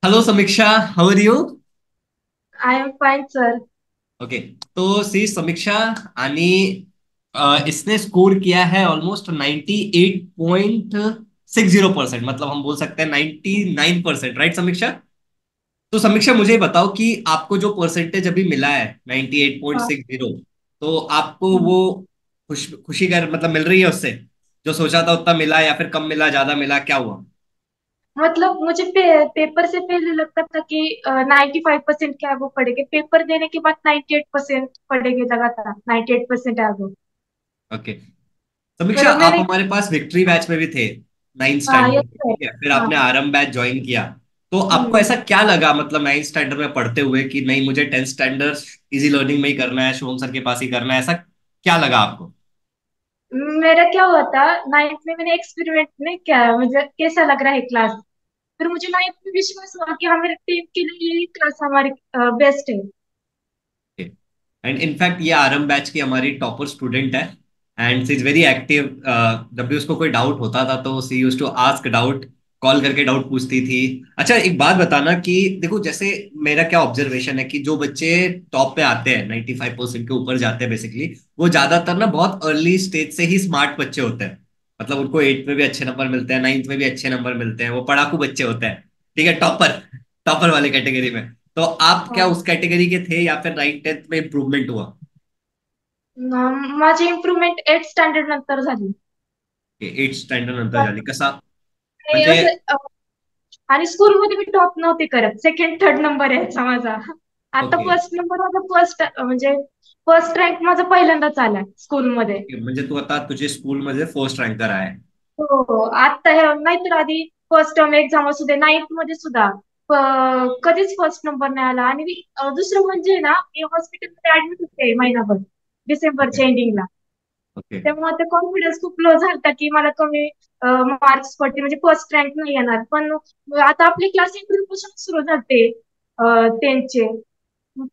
Hello समीक्षा, how are you? I am fine sir. Okay. तो see समीक्षा आणि इसने स्कोर किया है ऑलमोस्ट 98.60%, मतलब हम बोल सकते हैं 99%, राइट समीक्षा? तो समीक्षा मुझे बताओ कि आपको जो परसेंटेज अभी मिला है हाँ। 98.60, तो आपको हम्म। वो खुशी कर मतलब मिल रही है उससे? जो सोचा था उतना मिला या फिर कम मिला, ज्यादा मिला, क्या हुआ? मतलब मुझे पेपर से पहले लगता था कि 95% क्या है वो पढ़ेंगे, पेपर देने के बाद 98% पढ़ेंगे, लगातार 98% आ गए। ओके। समीक्षा, पर आप मैंने। हमारे पास विक्ट्री बैच में भी थे, नाइन्थ हाँ, स्टैंडर्ड यस में, सर। ठीक है? फिर हाँ। आपने आरएम बैच ज्वाइन किया। तो आपको हम्म। ऐसा क्या लगा, मतलब नाइन्थ स्टैंडर्ड में पढ़ते हुए, कि नहीं मुझे टेंथ स्टैंडर्ड इजी लर्निंग में ही करना है, शुभम सर के पास ही करना है, ऐसा क्या लगा आपको? मेरा क्या हुआ था, नाइन्थ में मैंने एक्सपेरिमेंट नहीं किया, मुझे कैसा लग रहा है क्लास। फिर मुझे नाइन्थ में विश्वास हुआ कि हाँ, मेरे टीम के लिए ये क्लास हमारी बेस्ट है। एंड इनफैक्ट ये आरएम बैच की हमारी टॉपर स्टूडेंट है। And she is very active. जब भी उसको कोई डाउट होता था तो she use to ask doubt, कॉल करके डाउट पूछती थी। अच्छा, एक बात बताना कि देखो, जैसे मेरा क्या ऑब्जर्वेशन है कि जो बच्चे टॉप पे आते हैं, 95% के ऊपर जाते हैं बेसिकली, वो ज्यादातर ना बहुत अर्ली स्टेज से ही स्मार्ट बच्चे होते हैं। मतलब उनको एट्थ में भी अच्छे नंबर मिलते हैं, नाइन्थ में भी अच्छे नंबर मिलते हैं, वो पढ़ाकू बच्चे होते हैं। ठीक है, टॉपर, टॉपर वाले कैटेगरी में। तो आप क्या हाँ। उस कैटेगरी के थे या फिर नाइन टेंथ में इम्प्रूवमेंट हुआ? माझी इम्प्रुव्हमेंट 8th स्टँडर्ड नंतर झाली. एट स्टँडर्ड नंतर झाली, कसा आणि म्हणजे? असं आणि स्कूलमध्ये मी टॉप नव्हते करत, सेकंड थर्ड नंबर यायचा माझा. आता ओके फर्स्ट नंबर माझा फर्स्ट म्हणजे फर्स्ट रँक माझा पहिल्यांदाच आलाय स्कूलमध्ये. ओके, म्हणजे तू आता तुझे स्कूलमध्ये फर्स्ट रँकर आहे? हो हो. आता हे नाहीतर आधी फर्स्ट टर्म एक्झाम असू दे, नाईन्थ मध्ये सुद्धा कधीच फर्स्ट नंबर नाही आला. आणि दुसरं म्हणजे ना, मी हॉस्पिटलमध्ये ऍडमिट होते महिनाभर, ओके डिसेंबरच्या एंडिंगला. ओके. त्यामुळे आता कॉन्फिडन्स खूप लो झालता की मला कमी मार्क्स पडते, म्हणजे फर्स्ट रँक नाही येणार. पण आता आपली क्लास एप्रिल पासून सुरू झाते त्यांचे.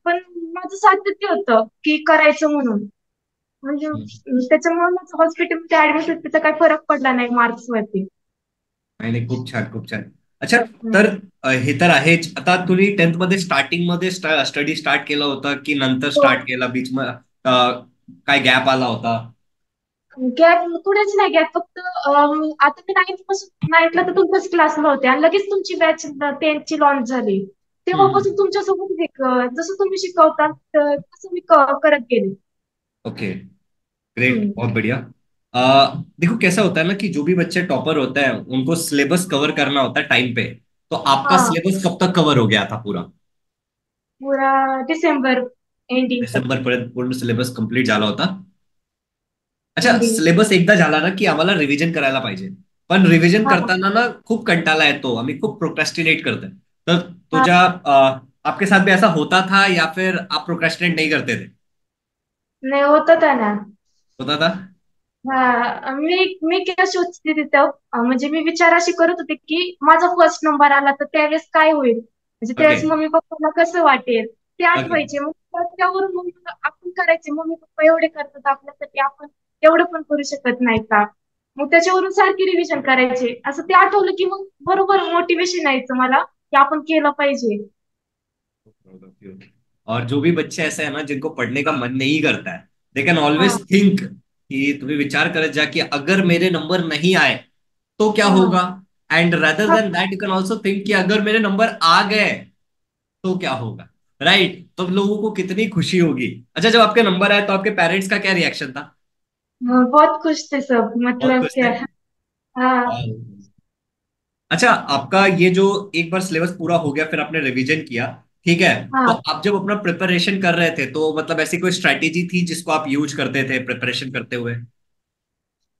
पण माझं सातत्य होतं की करायचं म्हणून. म्हणजे त्याच्यामुळे माझं हॉस्पिटलमध्ये ऍडमिट होते, त्याचा काही फरक पडला नाही मार्क्स वरती. नाही नाही, खूप छान खूप छान. अच्छा, तर हम्म. हे तर आहेच. आता तुम्ही टेन्थ मध्ये स्टार्टिंग मध्ये स्टडी स्टार्ट केला होता की नंतर हो. स्टार्ट केला, बीच मध्ये काय गॅप आला होता? गॅप कुठेच नाही, गॅप फक्त आता मी नाईन्थ पासून, नाईन्थला तर तुमच्याच क्लासला होते आणि लगेच तुमची बॅच टेन्थची लॉन्च झाली. तेव्हापासून हम्म. तुमच्यासोबत जसं तुम्ही शिकवता तसं मी करत गेले. ओके, ग्रेट, हम्म. बहुत बढ़िया। देखो कैसा होता है ना कि जो भी बच्चे टॉपर होते हैं उनको सिलेबस कवर करना होता है टाइम पे। तो आपका हाँ, सिलेबस कब तक कवर हो गया था पूरा? पूरा डिसेंबर एंडिंग तक. डिसेंबर पर्यंत पूर्ण सिलेबस कंप्लीट झाला होता? अच्छा, एंडिंग. सिलेबस एकदा झाला ना की आम्हाला रिव्हिजन करायला पाहिजे. पण रिव्हिजन हाँ. करताना ना खूप कंटाळा येतो, आम्ही खूप प्रोक्रॅस्टिनेट करतोय. तर हाँ. तुझ्या आपके साथ भी ऐसा होता था या फिर आप प्रोक्रैस्टिनेट नहीं करते थे? नाही होत होता ना. होता था? हा, मी काय सोचते तिथं, म्हणजे मी विचार अशी करत होते की माझा फर्स्ट नंबर आला तर त्यावेळेस काय होईल, म्हणजे ओके त्यावेळेस मम्मी पप्पाला कसं वाटेल ते ओके. आठवायचे. मग त्यावरून मग आपण करायचे, मम्मी पप्पा एवढे करतात आपल्यासाठी, आपण एवढं पण करू शकत नाही का. मग त्याच्यावरून सारखी रिव्हिजन करायचे, असं ते आठवलं की मग बरोबर मोटिवेशन यायचं मला की आपण केलं पाहिजे. और जो भी बच्चे ऐसे हैं ना जिनको पढ़ने का मन नहीं करता है, दे कैन हाँ. ऑलवेज थिंक कि तुम्हें विचार करत जा कि अगर मेरे नंबर नहीं आए तो क्या हाँ. होगा। एंड रेदर हाँ. Then that you can also think कि अगर मेरे नंबर आ गए तो क्या होगा। राइट, तो लोगों को कितनी खुशी होगी। अच्छा, जब आपके नंबर आए तो आपके पेरेंट्स का क्या रिएक्शन था? बहुत खुश थे सब, बहुत मतलब खुश थे? क्या। हाँ. वाह। अच्छा, आपका ये जो एक बार सिलेबस पूरा हो गया, फिर आपने रिवीजन किया, ठीक है? तो हाँ. आप जब अपना प्रिपरेशन कर रहे थे तो मतलब ऐसी कोई स्ट्रैटेजी थी जिसको आप यूज करते थे प्रिपरेशन करते हुए?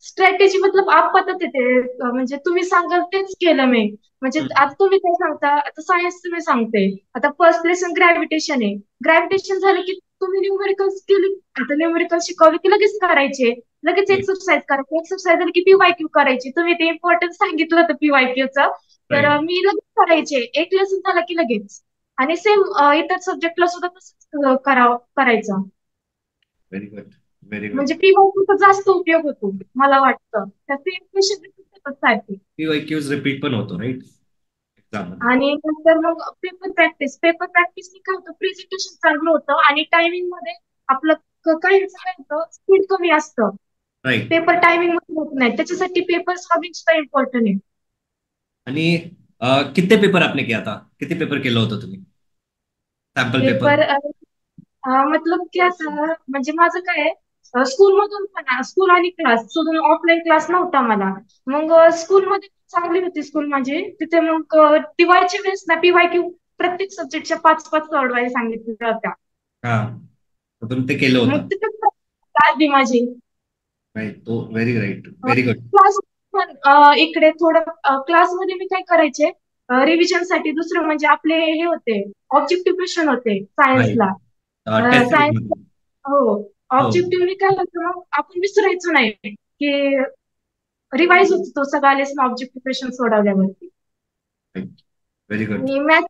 स्ट्रॅटेजी मतलब आपत ते म्हणजे तुम्ही सांगाल तेच केलं मी. म्हणजे हम्म, आता तुम्ही काय सांगता, आता सायन्स तुम्ही सांगते. आता फर्स्ट लेसन ग्रॅव्हिटेशन आहे. ग्रॅव्हिटेशन झालं की तुम्ही न्यूमेरिकल्स केली. आता न्यूमेरिकल शिकवले की लगेच करायचे, लगेच राइट एक्सरसाइज करायची, एक्सरसाइज झाली की पीवायक्यू करायची. तुम्ही ते इम्पॉर्टन्स सांगितलं होतं पीवायक्यूचं, तर राइट। मी लगेच करायचे, एक लेसन झाला की लगेच. आणि सेम इतर सब्जेक्टला सुद्धा तसंच करायचं. Very good, very good. म्हणजे पीवायक्यूचा जास्त उपयोग होतो मला वाटतं, त्या सेम क्वेश्चन सारखे. पीवायक्यूज रिपीट पण होतो, राइट? एक्झाममध्ये. आणि नंतर मग पेपर प्रॅक्टिसने काय होतं, प्रेझेंटेशन चांगलं होतं आणि टायमिंग मध्ये आपलं काहींचं काय होतं, स्पीड कमी असतं. राईट. पेपर टायमिंग मध्ये होत नाही, त्याच्यासाठी पेपर सॉल्विंग सुद्धा इम्पॉर्टंट आहे. आणि किती पेपर आपने किया था, किती पेपर केलं होतं तुम्ही, सॅम्पल पेपर? पेपर मतलब की असं म्हणजे माझं काय आहे, स्कूलमधून पण स्कूल आणि क्लास सोडून ऑफलाईन क्लास नव्हता मला. मग स्कूलमध्ये चांगली होती स्कूल माझी, तिथे मग टीवायच्या वेळेस ना पीवाय क्यू प्रत्येक सब्जेक्टच्या पाच पाच सोडवायला सांगितलेल्या होत्या. हा, तर तुम्ही ते केलं मग होतं. तिथे आधी माझी राईट, तो very right, very good. Class पण इकडे थोडं क्लासमध्ये मी काय करायचे, रिव्हिजन साठी दुसरं म्हणजे आपले हे होते, ऑब्जेक्टिव्ह क्वेश्चन होते राईट. सायन्सला. टेस्ट बुक सायन्स मध्ये. हो, हो. ऑब्जेक्टिव्हली काय होतं मग आपण विसरायचो नाही की रिवाइज होतो तो सगळा लेसन ऑब्जेक्टिव्ह क्वेश्चन सोडवल्यावरती. राईट. Very good. आणि मॅथ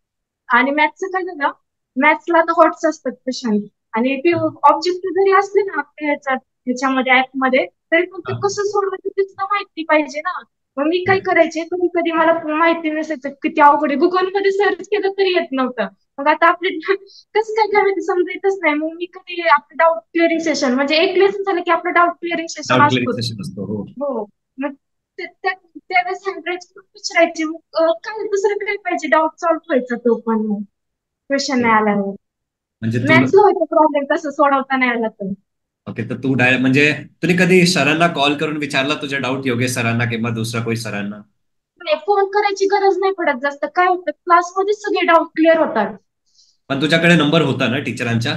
आणि मॅथचं काय झालं, मॅथ्सला तर हॉट्स असतात क्वेश्चन. आणि ते ऑब्जेक्टिव्ह जरी असले ना आपल्या ह्याच्यामध्ये ऍप मध्ये, तरी पण ते कसं सोडवायचं ते सुद्धा माहिती पाहिजे ना. मग मी काय करायचे, कधी कधी मला माहिती नसायचं किती अवघड आहे, गुगल मध्ये सर्च केलं तरी येत नव्हतं. मग आता आपले कसं काय काय माहिती समजायचंच नाही, मग मी कधी आपलं डाऊट क्लिअरिंग सेशन म्हणजे एक लेसन झालं की आपलं doubt clearing session doubt clearing असतो. सेशन असतो, हो. हो. मग त्यावेळेस हँड्रेड विचारायचे, मग काय दुसरं काय पाहिजे, डाऊट सॉल्व्ह व्हायचा तो पण मग क्वेश्चन ओके. नाही आल्यावर. म्हणजे तुला. मॅथ्सला होता प्रॉब्लेम तसं सोडवता नाही आला तर. ओके, तर तू डायरेक्ट म्हणजे तुम्ही कधी सरांना कॉल करून विचारला तुझे डाऊट योगेश सरांना किंवा दुसरा कोणी सरांना? नाही, फोन करायची गरज नाही पडत जास्त, काय होतं क्लासमध्ये सगळे डाऊट क्लिअर होतात. पण तुझ्याकडे नंबर होता ना टीचरांच्या?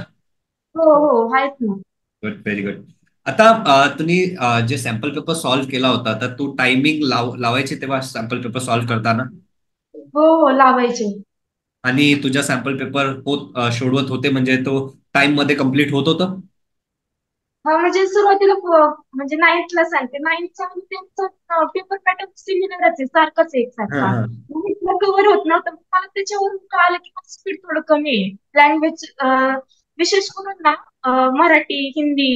हो हो आहेत ना. Good, very good. आता तुम्ही जे सॅम्पल पेपर सॉल्व्ह केला होता, तर तू टायमिंग लावायची तेव्हा सॅम्पल पेपर सॉल्व्ह करताना? हो हो लावायचे. आणि तुझ्या सॅम्पल पेपर सोडवत होते म्हणजे तो टाइम मध्ये कम्प्लीट होत होतं? हा म्हणजे सुरुवातीला म्हणजे नाईन्थला सांगते, नाईन्थचा आणि टेन्थचा पेपर पॅटर्न सिमिलरच आहे, सारखाच आहे हा, एकसारखा. हा. कव्हर होत नव्हतं, मला त्याच्यावरून कळालं की स्पीड थोडं कमी आहे. लँग्वेज विशेष करून ना मराठी हिंदी,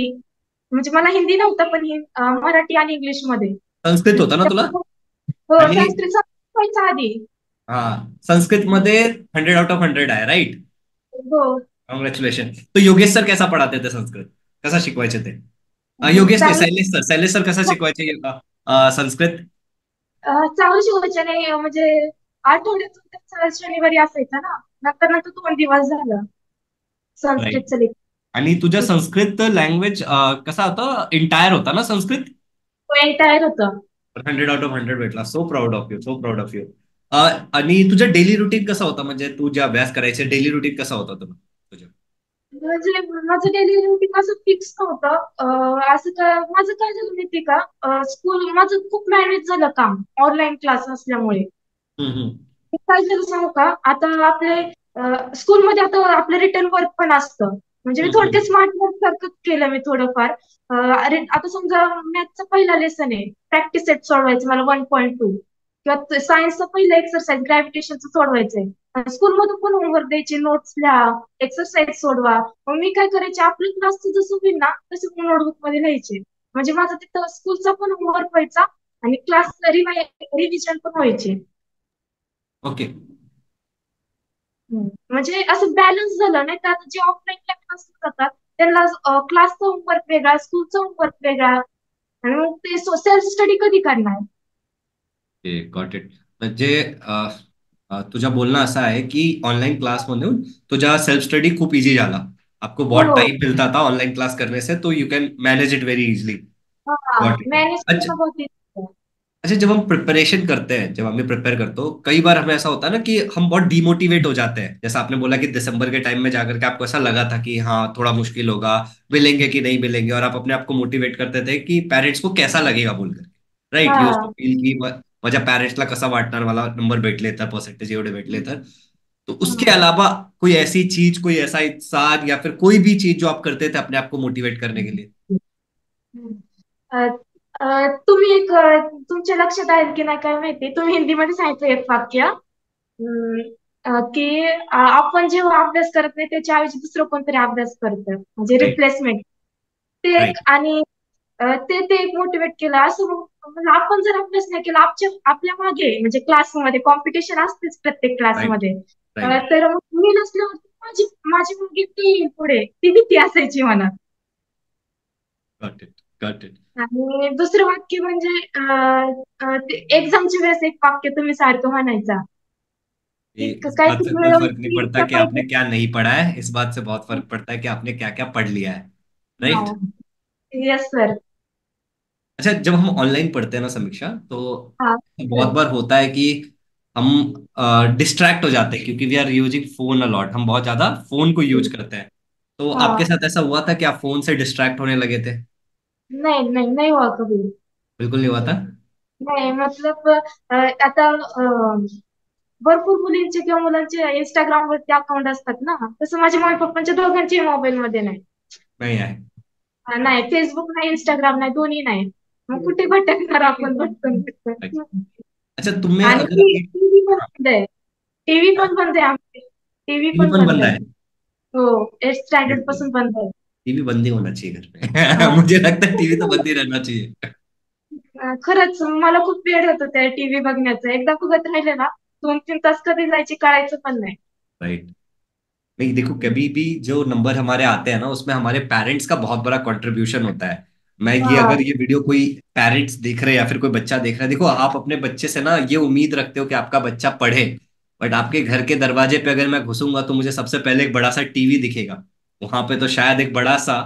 म्हणजे मला हिंदी नव्हतं पण मराठी आणि इंग्लिश मध्ये. संस्कृत होता ना तुला? हो आणि संस्कृत व्हायचा आधी. हा, संस्कृत मध्ये 100 आउट ऑफ 100 आहे, राईट? हो. कॉंग्रॅच्युलेशन. तो योगेश सर कैसा पढ़ाते थे संस्कृत? कसा शिकवायचे ते? योगेश नाही, चांगलं शैलेश सर कसा शिकवायचे संस्कृत? चांगलं शिकवायचे नाही म्हणजे आठवड्यातून त्याचा शनिवारी असायचा ना, नंतर नंतर 2 दिवस झालं राईट. संस्कृतचं लेक्चर. आणि तुझ्या संस्कृत लँग्वेज कसा होता, इंटायर होता ना संस्कृत? एंटायर होतं. 100 आउट ऑफ 100 भेटला. So proud of you, so proud of you. आणि तुझं डेली रुटीन कसं होतं, म्हणजे तू ज्या अभ्यास करायचे डेली रुटीन कसा होता तुला तुझं? म्हणजे माझं डेली रुटीन असं फिक्स नव्हतं. असं काय माझं काय झालं माहिती का, स्कूल माझं खूप मॅनेज झालं काम ऑनलाईन क्लास असल्यामुळे. हम्म, हम्म. काय झालं सांगू का, आता आपले स्कूलमध्ये आता आपलं रिटर्न वर्क पण असतं. म्हणजे मी हम्म, थोडक्यात स्मार्ट वर्क सारखंच केलं मी थोडंफार. अरे आता समजा मॅथचा पहिला लेसन आहे, प्रॅक्टिस सेट सोडवायचं मला 1.2, किंवा सायन्सचा पहिला एक्सरसाइज ग्रॅव्हिटेशनचं सोडवायचंय. स्कूलमधून पण होमवर्क द्यायचे, नोट्स लिहा, एक्सरसाइज सोडवा. मग मी काय करायचे, आपल्या क्लासचं जसं होईल ना तसं नोटबुक मध्ये लिहायचे. म्हणजे माझं तिथं स्कूलचा पण होमवर्क व्हायचा आणि क्लास रिव्हिजन पण व्हायचे. ओके. म्हणजे असं बॅलन्स झालं नाही तर आता जे ऑफलाईन क्लास जातात त्यांना क्लासचा होमवर्क वेगळा, स्कूलचा होमवर्क वेगळा, आणि मग ते सेल्फ स्टडी कधी करणार. Got it. म्हणजे तुझा बोलणं असा आहे की ऑनलाइन क्लासमधून तुझा सेल्फ स्टडी खूप इजी झाला. आपको हो बहुत हो. टाइम मिलता था ऑनलाइन क्लास करने से, तो you can manage it very easily. हा, गॉट इट. मॅनेज अच्छा. करणं बहुत easy आहे. अच्छा, जब हम प्रिपरेशन करते हैं, जब हमें प्रिपेयर करते हो, कई बार हमें ऐसा होता है ना कि हम बहुत डिमोटिवेट हो जाते हैं, जैसा आपने बोला कि दिसंबर के टाइम में जाकर के आपको ऐसा लगा था कि हाँ थोड़ा मुश्किल होगा, मिलेंगे कि नहीं मिलेंगे, और आप अपने आप को मोटिवेट करते थे की पेरेंट्स को कैसा लगेगा बोलकर. राईट, यूज टू हा फील की माझ्या पॅरेंट्सला कसा वाटणार, मला नंबर भेटले तर, पर्सेंटेज एवढे भेटले तर. तो उसके हा. अलावा कोई ऐसी चीज, कोई ऐसा इंसान या फिर कोई भी चीज जो आप करते थे अपने आप को मोटिवेट करने के लिए? अ, तुम्ही एक तुमच्या लक्षात आहे की नाही काय माहिती, तुम्ही हिंदीमध्ये सांगितलं एक वाक्य, की आपण जेव्हा अभ्यास करत नाही त्याच्या ऐवजी दुसरं कोणतरी अभ्यास करतं, म्हणजे राईट. रिप्लेसमेंट. ते एक राईट. आणि ते ते एक मोटिवेट केलं असं. आपण जर अभ्यास नाही केला आपल्या मागे म्हणजे क्लासमध्ये कॉम्पिटिशन असतेच प्रत्येक राईट. क्लासमध्ये. राईट. तर मग मी नसल्यावरती माझी माझी मुलगी ती येईल पुढे, ती भीती असायची मनात. Got it. Got it. आणि दुसरं वाक्य म्हणजे एक्झामच्या वेळेस एक वाक्य तुम्ही सारखं म्हणायचा की इस बात से काहीतरी कोई फर्क नहीं पड़ता व्यवस्थित कि आपने पाहिजे. क्या नहीं पढ़ा है, इस बात से बहुत फर्क पड़ता है कि आपने क्या क्या पढ़ लिया है. राइट. Yes sir. अच्छा, जब हम ऑनलाइन पढ़ते हैं ना समीक्षा, तो हाँ बहुत सर. बार होता है कि हम डिस्ट्रैक्ट हो जाते हैं क्योंकि we are using phone a lot, हम बहुत ज्यादा फोन को यूज करते हैं. तो आपके हाँ. साथ ऐसा हुआ था कि आप फोन से डिस्ट्रैक्ट होने लगे थे? नहीं नहीं नहीं हुआ कभी. बिल्कुल नहीं हुआ था. नाही मतलब आता भरपूर मुलींचे किंवा मुलांचे इंस्टाग्राम वरती अकाउंट असतात ना, तसं माझ्या मम्मी पप्पांच्या दोघांच्या मोबाईल मध्ये नाही. नहीं आए. नाही फेसबुक नाही इंस्टाग्राम नाही दोन्ही नाही. मग कुठे भटकणार आपण भटकन अच्छा. भटकन. अच्छा, तुम्हें आणि अगर एक टीव्ही पण बंद आहे. टीव्ही पण बंद आहे आमची. टीव्ही टीवी पण पण बंद बंद आहे. है. हो. 8th स्टँडर्ड पासून बंद आहे. टीवी बंद ही होना चाहिए घर हा. पे. मुझे लगता है टीवी तो बंद ही रहना चाहिए. खरंच मला खूप वेळ होत त्या टीव्ही बघण्याचं. एकदा बघत राहिले ना 2-3 तास कधी जायचे कळायचं पण नाही. राइट. नहीं, देखो, कभी भी जो नंबर हमारे आते हैं ना, उसमें हमारे पेरेंट्स का बहुत बड़ा कंट्रीब्यूशन होता है. मैं ये हाँ. अगर ये वीडियो कोई पेरेंट्स देख रहे हैं या फिर कोई बच्चा देख रहा है, देखो, आप अपने बच्चे से ना ये उम्मीद रखते हो कि आपका बच्चा पढ़े. बट आपके घर के दरवाजे पे अगर मैं घुसूंगा तो मुझे सबसे पहले एक बड़ा सा टीवी दिखेगा. वहां पे तो शायद एक बड़ा सा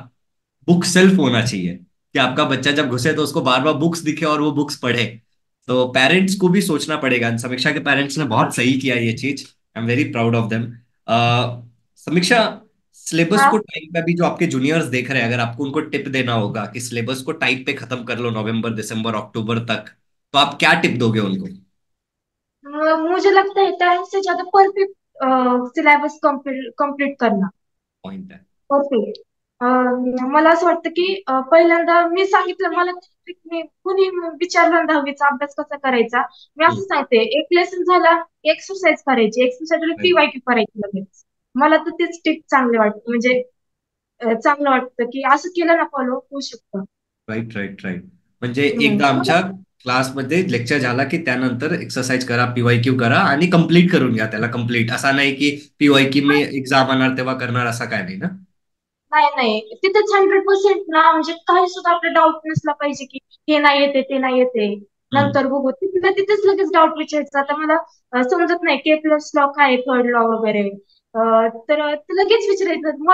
बुक सेल्फ होना चाहिए कि आपका बच्चा जब घुसे तो उसको बार बार बुक्स दिखे और वो बुक्स पढ़े. तो पेरेंट्स को भी सोचना पड़ेगा. समीक्षा के पेरेंट्स ने बहुत सही किया ये चीज. I am very proud of them. Samiksha, syllabus को हाँ. टाइम पे अभी जो आपके जूनियर्स देख रहे हैं, अगर आपको उनको टिप देना होगा कि सिलेबस को टाइम पे खत्म कर लो नवंबर दिसंबर अक्टूबर तक, तो आप क्या टिप दोगे उनको? मुझे लगता है टाइम से ज्यादा परफेक्ट सिलेबस कंप्लीट करना. पॉइंट है. परफेक्ट. मला असं वाटतं की पहिल्यांदा मी सांगितलं मला मी कुणी विचारलं 10वीचा अभ्यास कसा करायचा, मी असं सांगते एक लेसन झाला एक्सरसाइज करायची, एक्सरसाइज पीवायक्यू करायची लगेच. मला तर तेच टिप चांगले वाटतं म्हणजे चांगलं वाटतं की असं केलं ना फॉलो होऊ शकतं. Right, right, right. म्हणजे एकदा तुम्हाला आमच्या क्लासमध्ये लेक्चर झाला की त्यानंतर एक्सरसाइज करा, पीवायक्यू करा आणि कम्प्लीट करून घ्या त्याला. कम्प्लीट असा नाही की पीवायक्यू मी एक्झाम आणणार तेव्हा करणार, असा काय नाही ना. नाही नाही तिथेच 100% ना म्हणजे काही सुद्धा आपला डाऊट नसला पाहिजे की हे नाही येते ते नाही येते हम्म. नंतर बघू तिथल्या तिथेच लगेच डाऊट विचारायचा. आता मला समजत नाही K+लॉ काय थर्ड लॉ वगैरे तर ते लगेच विचारायचं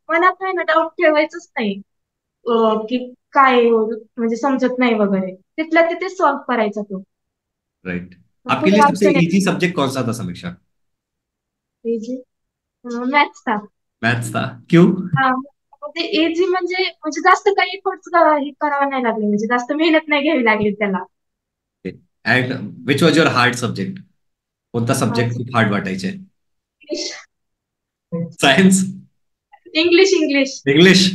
मनात नाही ना डाऊट ठेवायचंच नाही. की काय म्हणजे समजत नाही वगैरे तिथल्या तिथे सॉल्व्ह करायचा तो. राइट. मग आपके पुढे लिए सबसे अडचण इजी सब्जेक्ट कौन सा था समीक्षा? यायची. मॅथ्स था. मैथ्स था. क्यों? हा. म्हणजे इझी म्हणजे म्हणजे जास्त काही एफर्ट्स हे करावं नाही लागले म्हणजे जास्त मेहनत नाही घ्यावी लागली त्याला. And which was your hard subject? कोणता सब्जेक्ट इंग्लिश. खूप हार्ड वाटायचे? सायन्स? English English. इंग्लिश?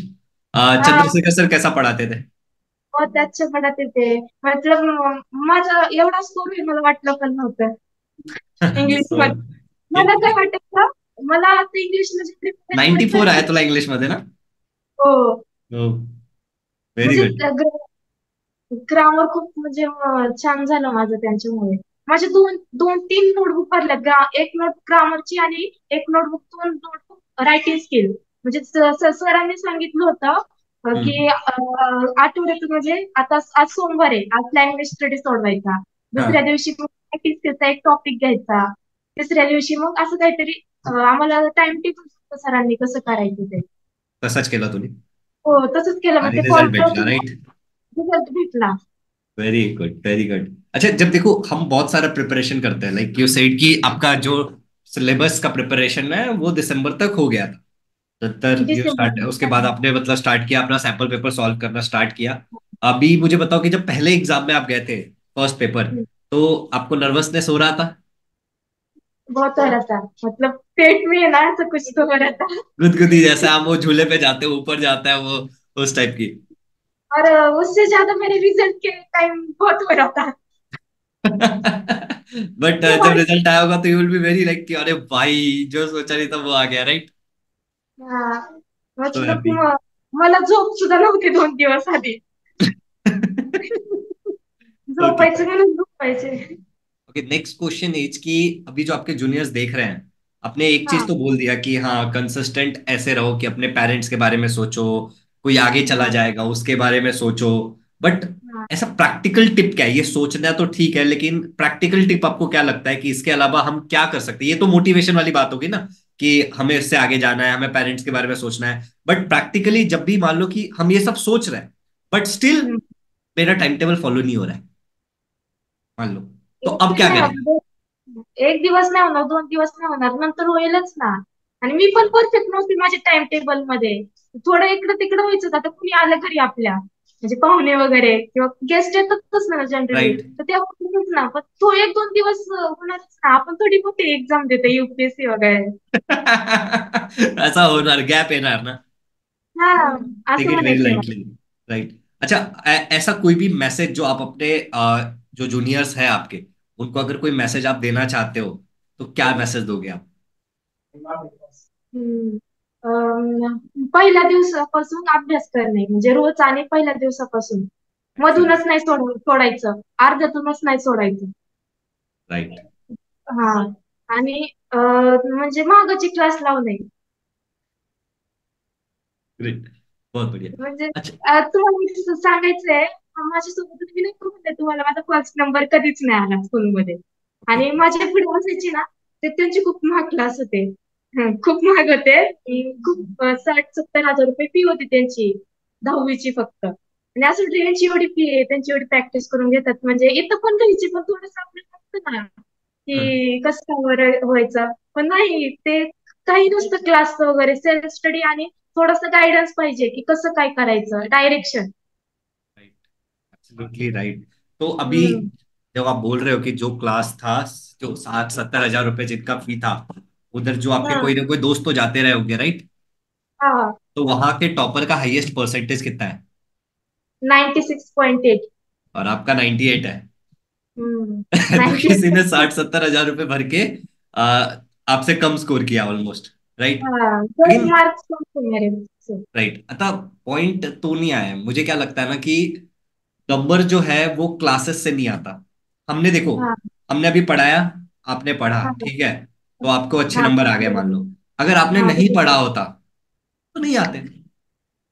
हाँ. चंद्रशेखर सर कैसा पढ़ाते थे? बहुत अच्छे पढ़ाते थे. मतलब माझा एवढा स्कोर होईल मला वाटलं पण नव्हतं इंग्लिश सो मध्ये. मला काय वाटायचं मला आता इंग्लिश मध्ये प्रिपेअर 94 करायचं. आहे तुला इंग्लिश मध्ये ना? हो. हो. व्हेरी म्हणजे गुड. ग्रामर खूप म्हणजे छान झालं माझं त्यांच्यामुळे. माझे दोन दोन तीन नोटबुक भरल्या एक नोट ग्रामरची आणि एक नोटबुक दोन नोटबुक रायटिंग स्किल म्हणजे सरांनी सांगितलं होतं हम्म. की आठवड्यात म्हणजे आता आज सोमवार आहे आज लँग्वेज स्टडी सोडवायचा. दुसऱ्या हा. दिवशी मग रायटिंग स्किलचा एक टॉपिक घ्यायचा. तिसऱ्या दिवशी मग असं काहीतरी आम्हाला टाइम टेबल सरांनी कसं करायचं ते. तसंच केलं तुम्ही? हो तसंच केलं मग आणि ते रिझल्ट फॉलो भेटला, केलं. राईट? रिझल्ट भेटला. Very good, very good. अच्छा, जब देखो हम बहुत सारा प्रिपरेशन करते हैं, लाइक यू सेड कि आपका जो सिलेबस का प्रिपरेशन है वो दिसंबर तक हो गया था. तर यू स्टार्ट, उसके बाद डिसेंबर. आपने मतलब स्टार्ट किया अपना सैंपल पेपर सॉल्व करना स्टार्ट किया. अभी मुझे बताओ कि जब पहले एग्जाम में आप गए थे, फर्स्ट पेपर, तो आपको नर्वसनेस हो रहा था? बहुत हो रहा था मतलब पेट में है ना ऐसा कुछ तो हो रहा था. गुदगुदी जैसे हम वो झूले पे जाते हैं ऊपर जाता है वो, उस टाइप की? और उससे ज्यादा मेरे रिजल्ट के टाइम बहुत हो रहा था. बट जब रिजल्ट आया होगा तो you will be very like कि अरे भाई, जो सोचा नहीं था वो आ गया, राइट? हा. सो मतलब हैप्पी. मला झोप सुद्धा नव्हती 2 दिवस आधी. ओके झोपायचं म्हणून झोपायचे. ओके, नेक्स्ट क्वेश्चन इज कि अभी जो आपके जूनियर्स देख रहे हैं, आपने एक चीज हाँ तो बोल दिया कि हाँ कंसिस्टेंट ऐसे रहो कि अपने पेरेंट्स के बारे में सोचो, कोई आगे चला हाँ जाएगा उसके बारे में सोचो, बट हाँ। ऐसा प्रैक्टिकल टिप क्या है? ये सोचना तो ठीक है, लेकिन प्रैक्टिकल टिप आपको क्या लगता है कि इसके अलावा हम क्या कर सकते हैं? ये तो मोटिवेशन वाली बात होगी ना कि हमें इससे आगे जाना है, हमें पेरेंट्स के बारे में सोचना है, बट प्रैक्टिकली जब भी मान लो कि हम ये सब सोच रहे हैं बट स्टिल हम्म। मेरा टाइम टेबल फॉलो नहीं हो रहा है, मान लो, तो एक अब दिवस क्या नाही करें? होणार, एक दिवस नाही होणार, 2 दिवस नाही होणार, नंतर होईलच ना. आणि मी पण परफेक्ट नव्हती माझ्या टाइम टेबल मध्ये. थोडं इकडं तिकडं व्हायचं. आता कुणी आलं घरी आपल्या, म्हणजे पाहुणे वगैरे किंवा गेस्ट येतातच ना जनरली, राइट. तर ते होतच ना. पण तो 1-2 दिवस होणारच ना. आपण थोडी मोठी एक्झाम देतो UPSC वगैरे. ऐसा होणार, गॅप येणार ना. हा, टेक असं इट वेरी म्हणायचंय मला. लाइटली. राइट. अच्छा, ऐसा कोई भी मैसेज जो आप अपने जो जूनियर्स हैं आपके, उनको अगर कोई मैसेज आप देना चाहते हो, तो क्या मैसेज दोगे आप? हम्म. पहिल्या दिवसापासून अभ्यास करणे, म्हणजे रोज आणि पहिल्या दिवसापासून एक्सलेंट. मधूनच नाही सोडायचं, अर्ध्यातूनच नाही सोडायचं. राइट. हा. आणि म्हणजे मागाची क्लास लावू नये. ग्रेट. बहुत बढ़िया. म्हणजे अच्छा. तुम्हाला मी सांगायचंय, माझ्यासोबत मी नाही करून देत तुम्हाला, माझा फर्स्ट नंबर कधीच नाही आला स्कूलमध्ये. ओके. आणि माझे पुढे असायची ना, ते त्यांचे खूप महाग क्लास होते. खूप महाग होते. खूप 60-70 हजार रुपये फी होती त्यांची, 10वीची फक्त. आणि असं त्यांची एवढी फी आहे, त्यांची एवढी प्रॅक्टिस करून घेतात, म्हणजे इथं पण घ्यायची, पण थोडंसं आपल्याला लागतं ना हम्म. की कसं काय व्हायचं. पण नाही, ते काही नुसतं क्लास वगैरे सेल्फ स्टडी आणि थोडंसं गायडन्स पाहिजे की कसं काय करायचं, डायरेक्शन. राइट. Absolutely right. तो अभी हम्म. जब आप बोल रहे हो कि जो क्लास था, जो 60-70 हजार रुपए जिनका फी था, उधर जो आपके हाँ कोई ना कोई दोस्त तो जाते रहे होंगे, राइट? हाँ। तो वहां के टॉपर का हाईएस्ट परसेंटेज कितना है? 96.8। और आपका 98 है। हम्म। तो नाईन्टी किसी ने एट। 60-70 हजार रुपए भर के आ, आपसे कम स्कोर किया ऑलमोस्ट, राइट? हाँ, 10 लेकिन मार्क्स कम थे मेरे से। राइट, अतः पॉइंट तो नहीं आया है। मुझे क्या लगता है ना कि नंबर जो है वो क्लासेस से नहीं आता। हमने देखो, हाँ हमने अभी पढ़ाया, आपने पढ़ा, हाँ ठीक है, तो आपको अच्छे हाँ नंबर आ गए मान लो। अगर आपने हाँ नहीं पढ़ा होता तो नहीं आते,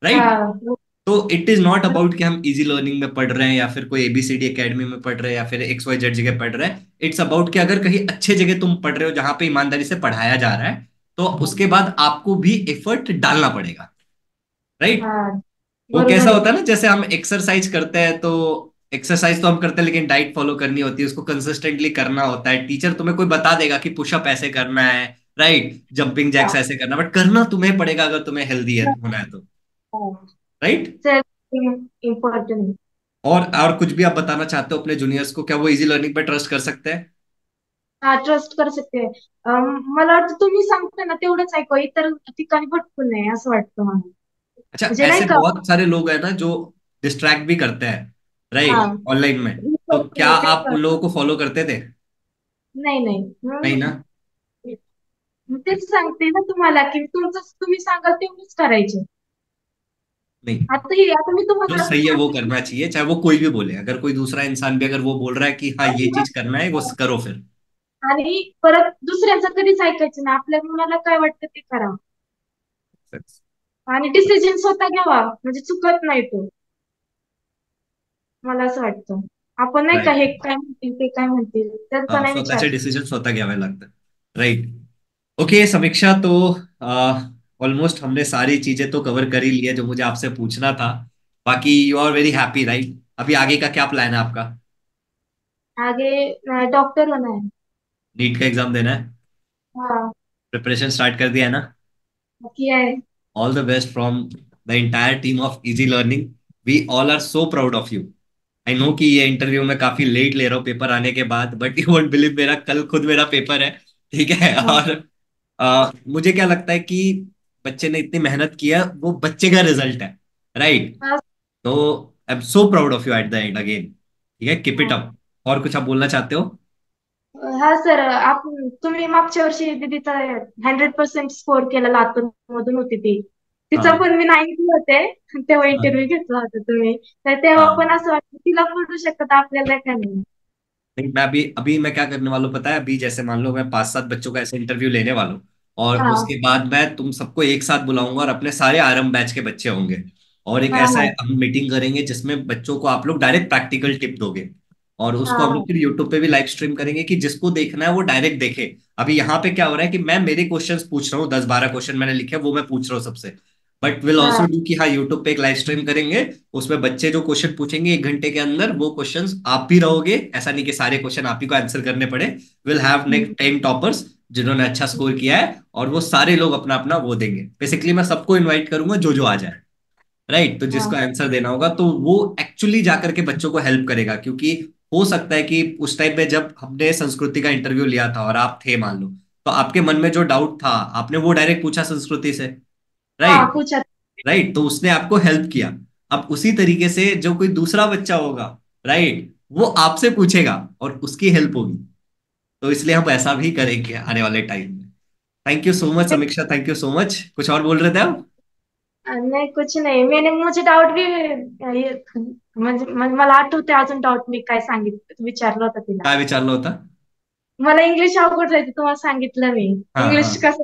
राइट? हाँ। तो इट इज नॉट अबाउट कि हम इजी लर्निंग में पढ़ रहे हैं या फिर कोई एबीसीडी एकेडमी में पढ़ रहे हैं या फिर XYZ जगह पढ़ रहे हैं। इट्स अबाउट कि अगर कहीं अच्छे जगह तुम पढ़ रहे हो जहां पे ईमानदारी से पढ़ाया जा रहा है, तो उसके बाद आपको भी एफर्ट डालना पड़ेगा, राइट? हाँ, वो बरोबर कैसा आहे. होता है ना, जैसे हम एक्सरसाइज करते हैं तो एक्सरसाइज तो हम करते हैं लेकिन डाइट फॉलो करनी होती है, उसको कंसिस्टेंटली करना होता है। टीचर तुम्हें कोई बता देगा कि पुशअप ऐसे करना है, राइट, जंपिंग जैक्स ऐसे करना, बट करना तुम्हें पड़ेगा अगर तुम्हें हेल्दी है होना है तो, राइट? Self important. और कुछ भी आप बताना चाहते हो अपने जूनियर्स को? क्या वो इजी लर्निंग पे ट्रस्ट कर सकते हैं? हा, ट्रस्ट करू शकते. मला वाटतं तुम्ही सांगता ना तेवढंच ऐकू, इतर ठिकाणी भटकू नये असं वाटतं मला. अच्छा, म्हणजे नाही ऐसे का. बहुत सारे लोग हैं ना जो डिस्ट्रैक्ट भी करते हैं, हा. राइट, ऑनलाइन में। तो क्या ते आप कर. उन लोगों को फॉलो करते थे? नाही नाही. नहीं ना? तेच सांगते ना तुम्हाला की तुमचं तुम्ही सांगाल तेवढंच करायचे. नहीं, आता मी जो तुम्हाला सही है वो करना चाहिए, चाहे वो कोई भी बोले। अगर कोई दूसरा इंसान भी अगर वो बोल रहा है कि हाँ ये चीज करना है, वो करो फिर। आणि परत दुसऱ्यांचं कधीच ऐकायचं ना, आपल्या मनाला काय वाटतं ते करावं. आणि डिसिजन स्वतः घ्यावा, म्हणजे चुकत नाही तो. मला असं वाटतं. आपण नाही का राइट. हे काय म्हणतील ते काय म्हणतील त्यांचा हाँ, नाही विचार. स्वतःचे डिसिजन स्वतः घ्यावे लागतात, राइट. ओके समीक्षा, तो ऑलमोस्ट हमने सारी चीजें तो कवर कर ही ली है जो मुझे आपसे पूछना था। बाकी you are very happy, right? अभी आगे का क्या प्लान है आपका? आगे डॉक्टर होना है. नीट का एग्जाम देना है? हाँ. प्रिपरेशन स्टार्ट कर दिया है ना? किया है. All the best from the entire team of easy learning. We all are so proud of you. I know कि ये इंटरव्यू में काफी लेट ले रहा हूँ पेपर आने के बाद, बट यू वोंट बिलीव, मेरा कल खुद मेरा पेपर है, ठीक है। हाँ और मुझे क्या लगता है कि बच्चे ने इतनी मेहनत किया, वो बच्चे का रिजल्ट है, राइट? हाँ तो आई am so proud of you at the end again, ठीक है, कीप इट हाँ. अप। और कुछ आप बोलना चाहते हो? हा सर, तुम्ही मागच्या वर्षी दीदीचा 100% स्कोर केला, लातूर मधून होती ती. तिचा हाँ पण मी 90 होते तेव्हा हाँ इंटरव्ह्यू घेतला होता तुम्ही. तर तेव्हा हाँ। पण असं वाटतं तिला पडू शकत आपल्याला का नाही. नहीं, मैं अभी अभी मैं क्या करने वाला हूँ पता है? अभी जैसे मान लो मैं 5-7 बच्चों का ऐसे इंटरव्यू लेने वाला हूँ, और हाँ उसके बाद मैं तुम सबको एक साथ बुलाऊंगा, और अपने सारे आरएम बैच के बच्चे होंगे, और एक हाँ ऐसा हाँ हम मीटिंग करेंगे जिसमें बच्चों को आप लोग डायरेक्ट प्रैक्टिकल टिप दोगे, और उसको हम हाँ लोग फिर यूट्यूब पे भी लाइव स्ट्रीम करेंगे कि जिसको देखना है वो डायरेक्ट देखे। अभी यहाँ पे क्या हो रहा है कि मैं मेरे क्वेश्चंस पूछ रहा हूँ, 10-12 क्वेश्चन मैंने लिखे हैं, वो मैं पूछ रहा हूँ सबसे। बट विल ऑल्सो हाँ डू कि हाँ, यूट्यूब पे एक लाइव स्ट्रीम करेंगे, उसमें बच्चे जो क्वेश्चन पूछेंगे 1 घंटे के अंदर, वो क्वेश्चंस आप भी रहोगे, ऐसा नहीं कि सारे क्वेश्चन आप ही को आंसर करने पड़े। Will have hmm, next 10 toppers जिन्होंने अच्छा स्कोर किया है, और वो सारे लोग अपना अपना वो देंगे। बेसिकली मैं सबको इनवाइट करूंगा जो जो आ जाए, राइट? तो जिसको हाँ आंसर देना होगा तो वो एक्चुअली जाकर के बच्चों को हेल्प करेगा, क्योंकि हो सकता है कि उस टाइम पे जब हमने संस्कृति का इंटरव्यू लिया था और आप थे मान लो, तो आपके मन में जो डाउट था आपने वो डायरेक्ट पूछा संस्कृति से, हाँ राइट? पूछा। राइट, तो उसने आपको हेल्प किया। अब उसी तरीके से जो कोई दूसरा बच्चा होगा, राइट, वो आपसे पूछेगा और उसकी हेल्प होगी। तो इसलिए हम ऐसा भी करेंगे आने वाले टाइम में। Thank you so much Samiksha, thank you so much. कुछ और बोल रहे थे आप? नाही कुछ नाही मैंने मुझे डाऊट भी म्हणजे मला आठवते अजून डाऊट मी काय सांगितलं विचारलं होतं तिला. काय विचारलं होतं? मला इंग्लिश अवघड जायचं तुम्हाला सांगितलं मी. हाँ इंग्लिश हाँ। कसं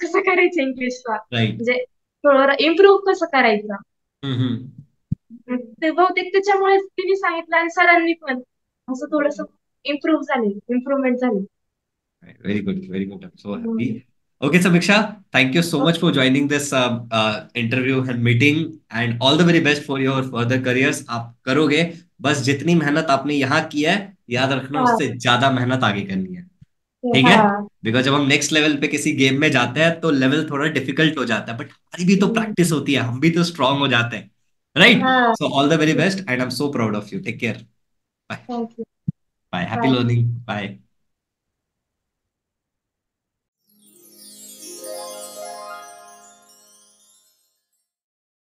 कसं करायचं इंग्लिशला राइट। म्हणजे थोडं इम्प्रूव्ह कसं करायचं. हम्म। ते बहुतेक त्याच्यामुळे तिने सांगितलं आणि सरांनी पण असं थोडस इम्प्रुव्हमेंट झाली. Very good, very good. I'm so हम्म. happy. Okay, Samiksha, thank you so much for joining this interview and meeting, and all the very best for your further careers. आप करोगे, बस जितनी मेहनत आपने यहाँ की है, याद रखना हाँ उससे ज्यादा मेहनत आगे करनी है। ठीक है? हाँ बिकॉज जब हम नेक्स्ट लेवल पे किसी गेम में जाते हैं तो लेवल थोड़ा डिफिकल्ट हो जाता है, बट हमारी भी तो हम्म, प्रैक्टिस होती है, हम भी तो स्ट्रांग हो जाते हैं, राइट? हाँ so all the very best, and I am so proud of you. Take care. Bye. Thank you bye, happy bye. Learning. Bye.